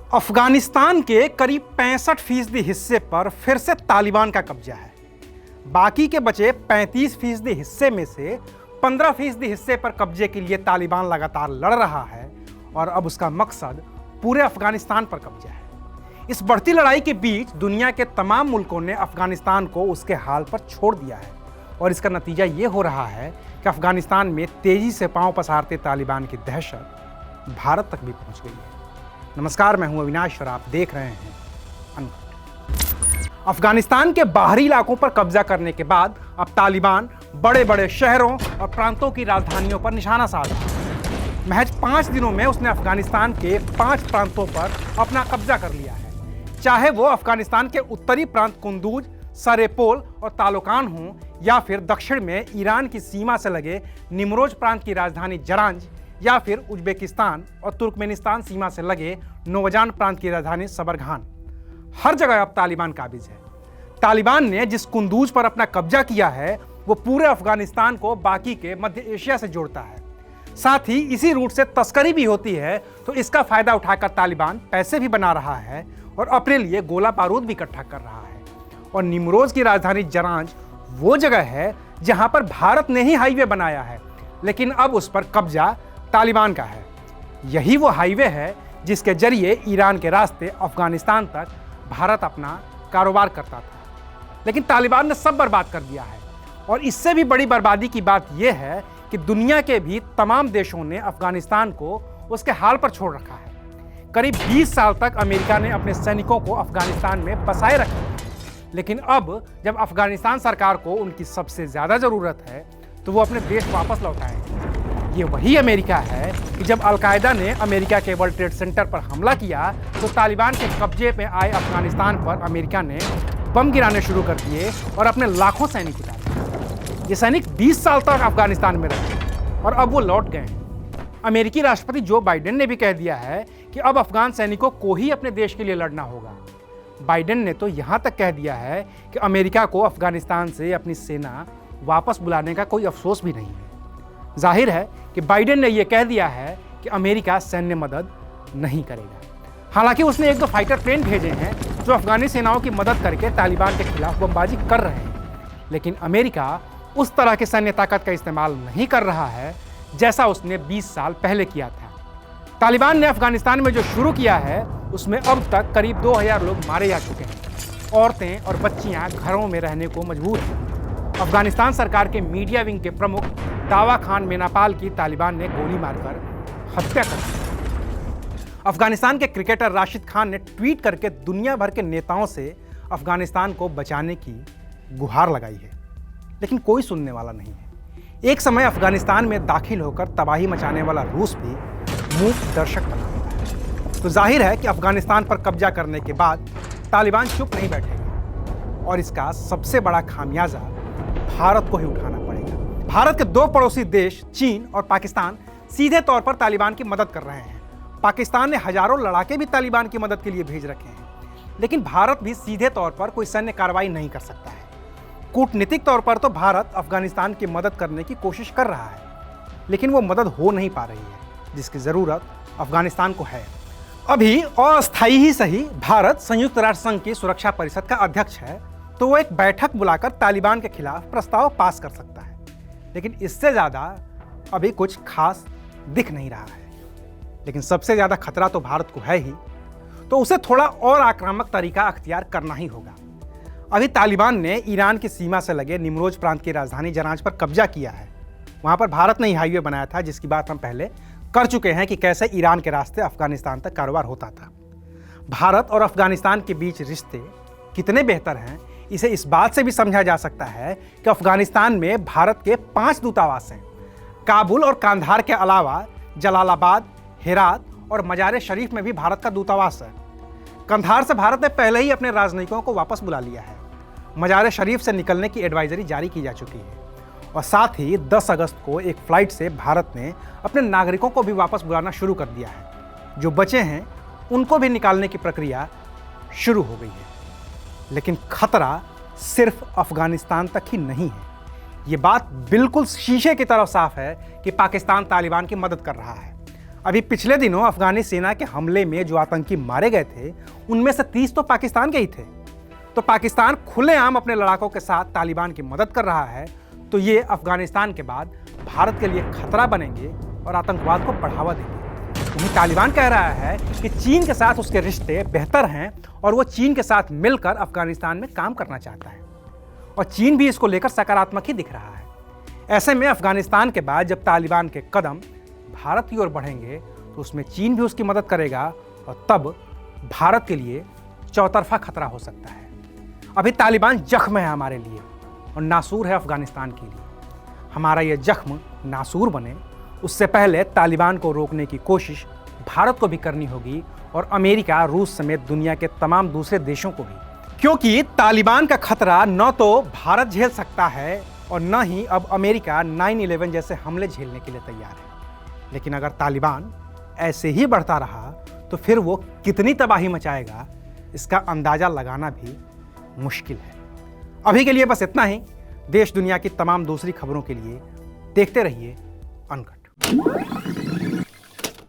अफगानिस्तान के करीब 65% हिस्से पर फिर से तालिबान का कब्जा है। बाकी के बचे 35% हिस्से में से 15% हिस्से पर कब्जे के लिए तालिबान लगातार लड़ रहा है और अब उसका मकसद पूरे अफगानिस्तान पर कब्जा है। इस बढ़ती लड़ाई के बीच दुनिया के तमाम मुल्कों ने अफगानिस्तान को उसके हाल पर छोड़ दिया है और इसका नतीजा ये हो रहा है कि अफगानिस्तान में तेजी से पांव पसारते तालिबान की दहशत भारत तक भी पहुंच गई है। नमस्कार, मैं हूं अविनाश और आप देख रहे हैं अनकट। अफगानिस्तान के बाहरी इलाकों पर कब्जा करने के बाद अब तालिबान बड़े बड़े शहरों और प्रांतों की राजधानियों पर निशाना साध रहा है। महज 5 दिनों में उसने अफगानिस्तान के 5 प्रांतों पर अपना कब्जा कर लिया है। चाहे वो अफगानिस्तान के उत्तरी प्रांत कुंदूज, सरेपोल और तालोकान हों या फिर दक्षिण में ईरान की सीमा से लगे निमरोज प्रांत की राजधानी जरांज या फिर उज्बेकिस्तान और तुर्कमेनिस्तान सीमा से लगे नोवजान प्रांत की राजधानी सबरघान, हर जगह अब तालिबान काबिज है। तालिबान ने जिस कुंदूज पर अपना कब्जा किया है वो पूरे अफगानिस्तान को बाकी के मध्य एशिया से जोड़ता है। साथ ही इसी रूट से तस्करी भी होती है, तो इसका फायदा उठाकर तालिबान पैसे भी बना रहा है और अपने लिए गोला बारूद भी इकट्ठा कर रहा है। और निमरोज की राजधानी जरांज वो जगह है जहां पर भारत ने ही हाईवे बनाया है, लेकिन अब उस पर कब्जा तालिबान का है। यही वो हाईवे है जिसके जरिए ईरान के रास्ते अफगानिस्तान तक भारत अपना कारोबार करता था, लेकिन तालिबान ने सब बर्बाद कर दिया है। और इससे भी बड़ी बर्बादी की बात यह है कि दुनिया के भी तमाम देशों ने अफगानिस्तान को उसके हाल पर छोड़ रखा है। करीब 20 साल तक अमेरिका ने अपने सैनिकों को अफगानिस्तान में बसाए रखा है, लेकिन अब जब अफगानिस्तान सरकार को उनकी सबसे ज्यादा जरूरत है तो वो अपने देश वापस लौटाएंगे। ये वही अमेरिका है कि जब अलकायदा ने अमेरिका के वर्ल्ड ट्रेड सेंटर पर हमला किया तो तालिबान के कब्जे में आए अफगानिस्तान पर अमेरिका ने बम गिराने शुरू कर दिए और अपने लाखों सैनिक उतारे। ये सैनिक 20 साल तक अफगानिस्तान में रहे और अब वो लौट गए हैं। अमेरिकी राष्ट्रपति जो बाइडेन ने भी कह दिया है कि अब अफगान सैनिकों को ही अपने देश के लिए लड़ना होगा। बाइडेन ने तो यहां तक कह दिया है कि अमेरिका को अफगानिस्तान से अपनी सेना वापस बुलाने का कोई अफसोस भी नहीं है। जाहिर है कि बाइडेन ने यह कह दिया है कि अमेरिका सैन्य मदद नहीं करेगा। हालांकि उसने 1-2 फाइटर प्लेन भेजे हैं जो अफगानी सेनाओं की मदद करके तालिबान के खिलाफ बमबाजी कर रहे हैं, लेकिन अमेरिका उस तरह की सैन्य ताकत का इस्तेमाल नहीं कर रहा है जैसा उसने 20 साल पहले किया था। तालिबान ने अफगानिस्तान में जो शुरू किया है उसमें अब तक करीब 2000 लोग मारे जा चुके हैं। औरतें और बच्चियां घरों में रहने को मजबूर हैं। अफगानिस्तान सरकार के मीडिया विंग के प्रमुख दावा खान मेनापाल की तालिबान ने गोली मारकर हत्या कर दी। अफगानिस्तान के क्रिकेटर राशिद खान ने ट्वीट करके दुनिया भर के नेताओं से अफगानिस्तान को बचाने की गुहार लगाई है, लेकिन कोई सुनने वाला नहीं है। एक समय अफगानिस्तान में दाखिल होकर तबाही मचाने वाला रूस भी मूक दर्शक बना हुआ है। तो जाहिर है कि अफगानिस्तान पर कब्जा करने के बाद तालिबान चुप नहीं बैठेगा और इसका सबसे बड़ा खामियाजा भारत को ही उठाना पड़ेगा। भारत के 2 पड़ोसी देश चीन और पाकिस्तान सीधे तौर पर तालिबान की मदद कर रहे हैं। पाकिस्तान ने हजारों लड़ाके भी तालिबान की मदद के लिए भेज रखे हैं, लेकिन भारत भी सीधे तौर पर कोई सैन्य कार्रवाई नहीं कर सकता है। कूटनीतिक तौर पर तो भारत अफगानिस्तान की मदद करने की कोशिश कर रहा है, लेकिन वो मदद हो नहीं पा रही है जिसकी जरूरत अफगानिस्तान को है। अभी अस्थायी ही सही, भारत संयुक्त राष्ट्र संघ की सुरक्षा परिषद का अध्यक्ष है, तो वो एक बैठक बुलाकर तालिबान के खिलाफ प्रस्ताव पास कर सकता है, लेकिन इससे ज्यादा अभी कुछ खास दिख नहीं रहा है। लेकिन सबसे ज्यादा खतरा तो भारत को है ही, तो उसे थोड़ा और आक्रामक तरीका अख्तियार करना ही होगा। अभी तालिबान ने ईरान की सीमा से लगे निमरोज प्रांत की राजधानी जरांज पर कब्जा किया है। वहां पर भारत ने ही हाईवे बनाया था, जिसकी बात हम पहले कर चुके हैं कि कैसे ईरान के रास्ते अफगानिस्तान तक कारोबार होता था। भारत और अफगानिस्तान के बीच रिश्ते कितने बेहतर हैं इसे इस बात से भी समझा जा सकता है कि अफगानिस्तान में भारत के 5 दूतावास हैं। काबुल और कांधार के अलावा जलालाबाद, हेरात और मजार शरीफ में भी भारत का दूतावास है। कंधार से भारत ने पहले ही अपने राजनयिकों को वापस बुला लिया है। मजार शरीफ से निकलने की एडवाइजरी जारी की जा चुकी है और साथ ही 10 अगस्त को एक फ्लाइट से भारत ने अपने नागरिकों को भी वापस बुलाना शुरू कर दिया है। जो बचे हैं उनको भी निकालने की प्रक्रिया शुरू हो गई है। लेकिन खतरा सिर्फ अफगानिस्तान तक ही नहीं है। ये बात बिल्कुल शीशे की तरह साफ है कि पाकिस्तान तालिबान की मदद कर रहा है। अभी पिछले दिनों अफगानी सेना के हमले में जो आतंकी मारे गए थे उनमें से 30 तो पाकिस्तान के ही थे। तो पाकिस्तान खुलेआम अपने लड़ाकों के साथ तालिबान की मदद कर रहा है, तो ये अफगानिस्तान के बाद भारत के लिए खतरा बनेंगे और आतंकवाद को बढ़ावा देंगे। वहीं तालिबान कह रहा है कि चीन के साथ उसके रिश्ते बेहतर हैं और वो चीन के साथ मिलकर अफगानिस्तान में काम करना चाहता है, और चीन भी इसको लेकर सकारात्मक ही दिख रहा है। ऐसे में अफगानिस्तान के बाद जब तालिबान के कदम भारत की ओर बढ़ेंगे तो उसमें चीन भी उसकी मदद करेगा, और तब भारत के लिए चौतरफा खतरा हो सकता है। अभी तालिबान जख्म है हमारे लिए और नासूर है अफगानिस्तान के लिए। हमारा ये जख्म नासूर बने उससे पहले तालिबान को रोकने की कोशिश भारत को भी करनी होगी, और अमेरिका, रूस समेत दुनिया के तमाम दूसरे देशों को भी, क्योंकि तालिबान का खतरा न तो भारत झेल सकता है और न ही अब अमेरिका 9/11 जैसे हमले झेलने के लिए तैयार है। लेकिन अगर तालिबान ऐसे ही बढ़ता रहा तो फिर वो कितनी तबाही मचाएगा, इसका अंदाजा लगाना भी मुश्किल है। अभी के लिए बस इतना ही। देश दुनिया की तमाम दूसरी खबरों के लिए देखते रहिए अनकट।